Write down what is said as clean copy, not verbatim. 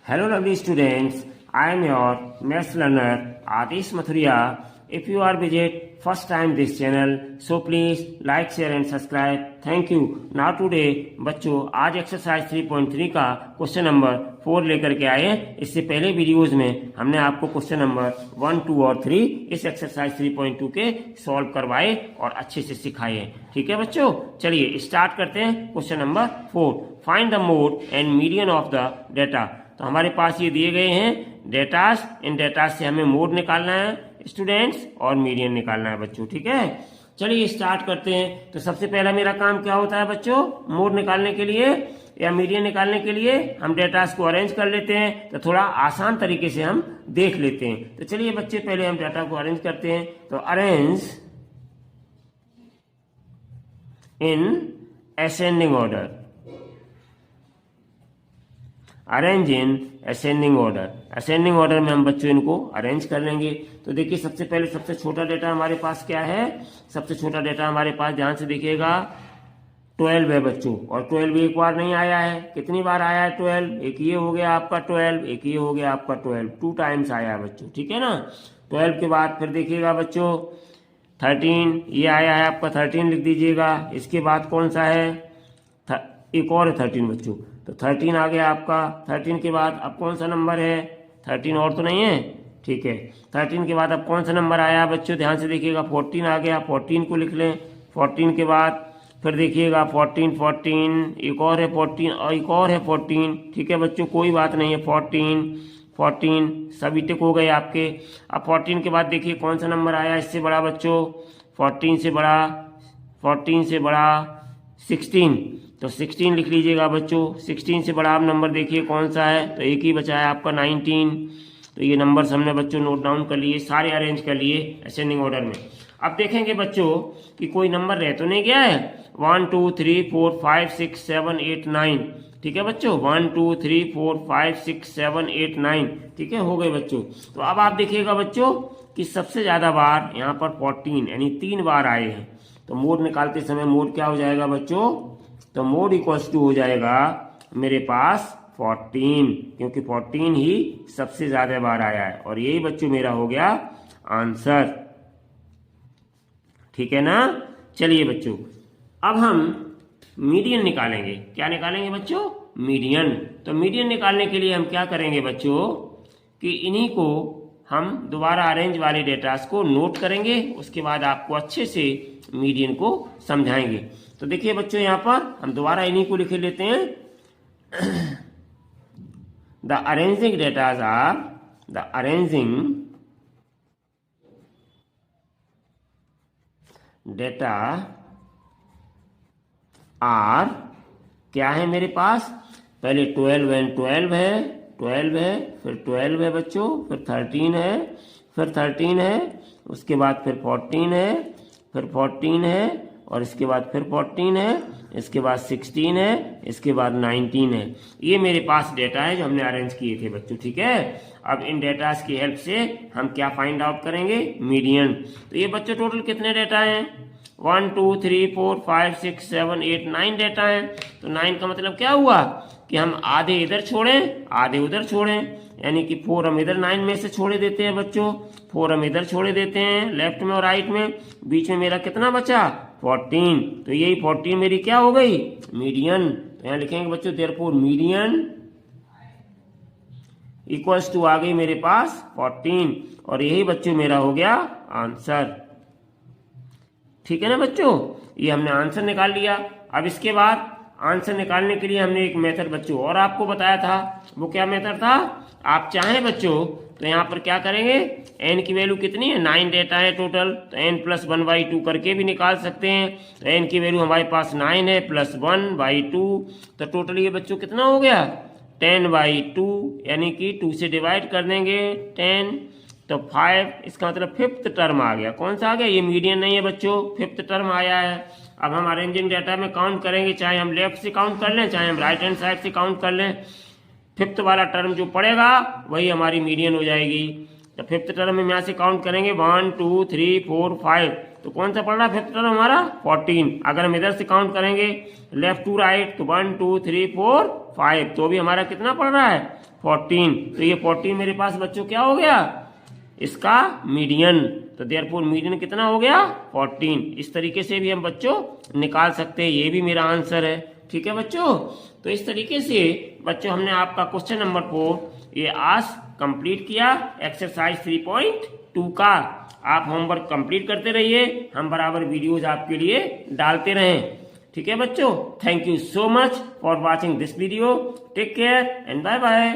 Hello lovely students, I am your maths learner Adish Mathuria. If you are visit first time this channel, so please like, share and subscribe. Thank you. Now today बच्चों आज exercise 3.3 का question number 4 लेकर के आए। इससे पहले videos में हमने आपको क्वेश्चन नंबर 1, 2 और 3 इस एक्सरसाइज 3.2 के सॉल्व करवाए और अच्छे से सिखाए। ठीक है बच्चों, चलिए स्टार्ट करते हैं। Question number 4, find the mode and median of the data. तो हमारे पास ये दिए गए हैं डेटास, इन डेटास से हमें मोड निकालना है स्टूडेंट्स और मीडियन निकालना है बच्चों। ठीक है, चलिए स्टार्ट करते हैं। तो सबसे पहला मेरा काम क्या होता है बच्चों, मोड निकालने के लिए या मीडियन निकालने के लिए हम डेटास को अरेंज कर लेते हैं। तो थोड़ा आसान तरीके से हम देख लेते हैं। तो चलिए बच्चे पहले हम डाटा को अरेंज करते हैं। तो arrange in ascending order, arrange in ascending order. Ascending order में हम बच्चों इनको अरेंज कर लेंगे। तो देखिए सबसे पहले सबसे छोटा डेटा हमारे पास क्या है, सबसे छोटा डेटा हमारे पास ध्यान से देखिएगा 12 है बच्चों। और 12 एक बार नहीं आया है, कितनी बार आया है 12? एक ये हो गया आपका 12, एक ये हो गया आपका 12, 2 टाइम्स आया है बच्चों। ठीक है ना। 12 के बाद फिर देखिएगा बच्चों 13, ये आया है आपका 13 लिख दीजिएगा। इसके बाद कौन सा है, एक और है 13 बच्चों। तो 13 आ गया आपका। 13 के बाद अब कौन सा नंबर है, 13 और तो नहीं है। ठीक है, 13 के बाद अब कौन सा नंबर आया बच्चों, ध्यान से देखिएगा 14 आ गया। 14 को लिख लें। 14 के बाद फिर देखिएगा 14, एक और है 14 और एक और है 14। ठीक है बच्चों, कोई बात नहीं है। 14 सभी टिक हो गए आपके। अब 14 के बाद देखिए कौन सा नंबर आया इससे बड़ा बच्चों, 14 से बड़ा 16। तो 16 लिख लीजिएगा बच्चों। 16 से बड़ा आप नंबर देखिए कौन सा है, तो एक ही बचा है आपका 19। तो ये नंबर्स हमने बच्चों नोट डाउन कर लिए, सारे अरेंज कर लिए असेंडिंग ऑर्डर में। अब देखेंगे बच्चों कि कोई नंबर रह तो नहीं गया है। 1 2 3 4 5 6 7 8 9। ठीक है बच्चों, 1 2 3 4 5 6 7 8 9। ठीक है, हो गए बच्चों। तो अब आप देखिएगा बच्चों कि सबसे ज्यादा बार यहाँ पर 14 यानी 3 बार आए हैं। तो मोड निकालते समय मोड क्या हो जाएगा बच्चों, तो मोड इक्वल्स टू हो जाएगा मेरे पास 14, क्योंकि 14 ही सबसे ज्यादा बार आया है। और यही बच्चों मेरा हो गया आंसर। ठीक है ना। चलिए बच्चों अब हम मीडियन निकालेंगे। क्या निकालेंगे बच्चों, मीडियन। तो मीडियन निकालने के लिए हम क्या करेंगे बच्चों कि इन्हीं को हम दोबारा अरेंज वाले डेटास को नोट करेंगे, उसके बाद आपको अच्छे से मीडियन को समझाएंगे। तो देखिए बच्चों यहां पर हम दोबारा इन्हीं को लिख लेते हैं। The arranging datas are, the arranging data are क्या है मेरे पास, पहले 12 एंड 12 है, 12 है, फिर 12 है बच्चों, फिर 13 है, फिर 13 है, उसके बाद फिर 14 है, फिर 14 है, और इसके बाद फिर 14 है, इसके बाद 16 है, इसके बाद 19 है। ये मेरे पास डेटा है जो हमने अरेंज किए थे बच्चों। ठीक है, अब इन डेटास की हेल्प से हम क्या फाइंड आउट करेंगे, मीडियन। तो ये बच्चों टोटल कितने डेटा हैं, 1 2 3 4 5 6 7 8 9 डेटा हैं। तो 9 का मतलब क्या हुआ कि हम आधे इधर छोड़ें आधे उधर छोड़ें, यानी कि 4 हम इधर 9 में से छोड़े देते हैं बच्चों, 4 हम इधर छोड़े देते हैं लेफ्ट में और राइट में। बीच में मेरा कितना बचा, 14। तो यही 14 मेरी क्या हो गई, मीडियन। तो यहां लिखेंगे बच्चों देयरफॉर मीडियन इक्वल्स टू आ गई मेरे पास 14, और यही बच्चों मेरा हो गया आंसर। ठीक है ना बच्चों, ये हमने आंसर निकाल लिया। अब इसके बाद आंसर निकालने के लिए हमने एक मेथड बच्चों और आपको बताया था। वो क्या मेथड था, आप चाहें बच्चों तो यहाँ पर क्या करेंगे, n की वैल्यू कितनी है, 9 डेटा है टोटल, तो n + 1/2 करके भी निकाल सकते हैं। तो n की वैल्यू हमारे पास 9 है + 1/2, तो टोटल ये बच्चों कितना हो गया 10/2, यानी कि 2 से डिवाइड कर देंगे 10, तो 5, इसका मतलब 5th टर्म आ गया। कौन सा आ गया, ये मीडियन नहीं है बच्चों, 5th टर्म आया है। अब हम अरेंजिंग डेटा में काउंट करेंगे, चाहे हम लेफ्ट से काउंट कर लें, चाहे हम राइट हैंड साइड से काउंट कर लें। 5th वाला टर्म जो पड़ेगा वही हमारी मीडियन हो जाएगी। तो 5th टर्म में यहाँ से काउंट करेंगे 1 2 3 4 5, तो कौन सा पड़ रहा है 5th टर्म हमारा 14। अगर हम इधर से काउंट करेंगे लेफ्ट टू राइट तो 1 2 3 4 5, तो भी हमारा कितना पड़ रहा है 14। तो ये 14 मेरे पास बच्चों क्या हो गया, इसका मीडियन। तो देयरफॉर मीडियन कितना हो गया, 14। इस तरीके से भी हम बच्चों निकाल सकते हैं, ये भी मेरा आंसर है। ठीक है बच्चों, तो इस तरीके से बच्चों हमने आपका क्वेश्चन नंबर 4 ये आज कंप्लीट किया एक्सरसाइज 3.2 का। आप होमवर्क कंप्लीट करते रहिए, हम बराबर वीडियोज आपके लिए डालते रहें। ठीक है बच्चों, thank you so much for watching this video. Take care and bye bye.